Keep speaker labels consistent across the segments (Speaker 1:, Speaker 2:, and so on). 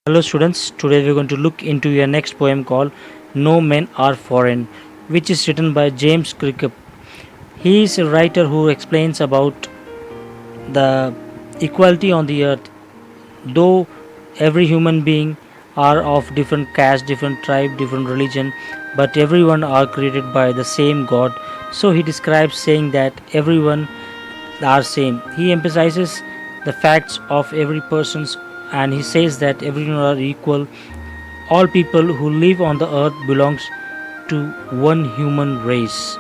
Speaker 1: Hello students, today we're going to look into your next poem called No Men Are Foreign, which is written by James Kirkup. He is a writer who explains about the equality on the earth. Though every human being are of different caste, different tribe, different religion, but everyone are created by the same God. So he describes saying that everyone are same. He emphasizes the facts of every person's and he says that everyone are equal. All people who live on the earth belongs to one human race.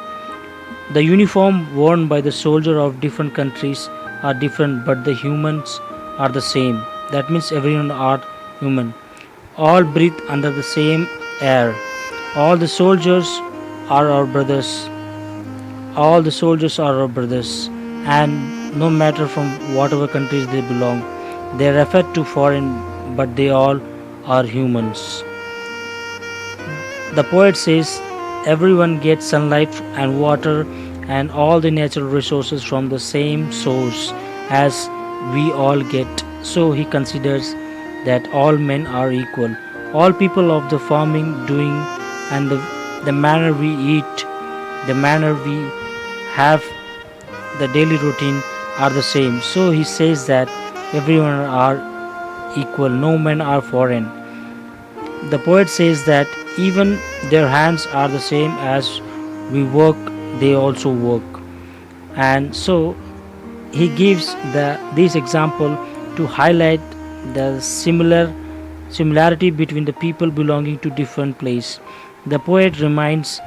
Speaker 1: The uniform worn by the soldier of different countries are different, but the humans are the same. That means everyone are human. All breathe under the same air. All the soldiers are our brothers. All the soldiers are our brothers, and no matter from whatever countries they belong, they refer to foreign, but they all are humans. The poet says everyone gets sunlight and water and all the natural resources from the same source as we all get. So he considers that all men are equal. All people of the farming doing and the manner we eat, the manner we have, the daily routine are the same. So he says that everyone are equal, no men are foreign. The poet says that even their hands are the same as we work, they also work. And so he gives this example to highlight the similarity between the people belonging to different place. The poet reminds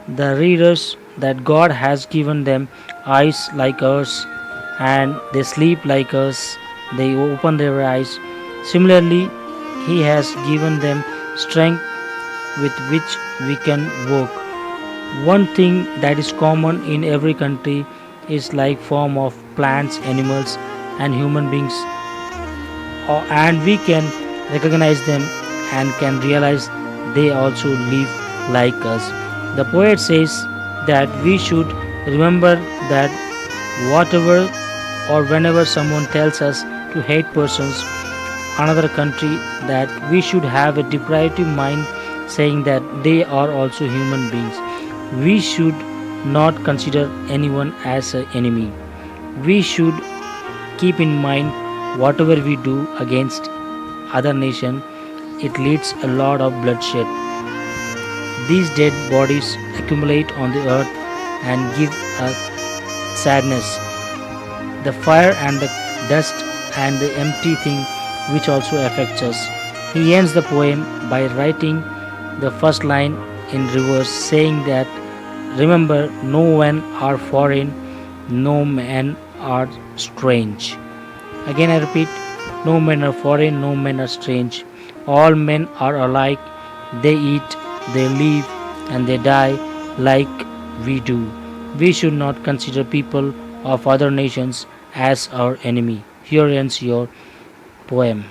Speaker 1: the readers that God has given them eyes like ours and they sleep like us, they open their eyes. Similarly, he has given them strength with which we can work. One thing that is common in every country is like form of plants, animals and human beings, and we can recognize them and can realize they also live like us. The poet says that we should remember that whatever or whenever someone tells us to hate persons another country, that we should have a deprivative mind saying that they are also human beings. We should not consider anyone as an enemy. We should keep in mind whatever we do against other nation, it leads a lot of bloodshed. These dead bodies accumulate on the earth and give us sadness. The fire and the dust and the empty thing which also affects us. He ends the poem by writing the first line in reverse saying that remember no men are foreign, no men are strange. Again I repeat, no men are foreign, no men are strange. All men are alike, they eat, they live and they die like we do. We should not consider people of other nations as our enemy. Here ends your poem.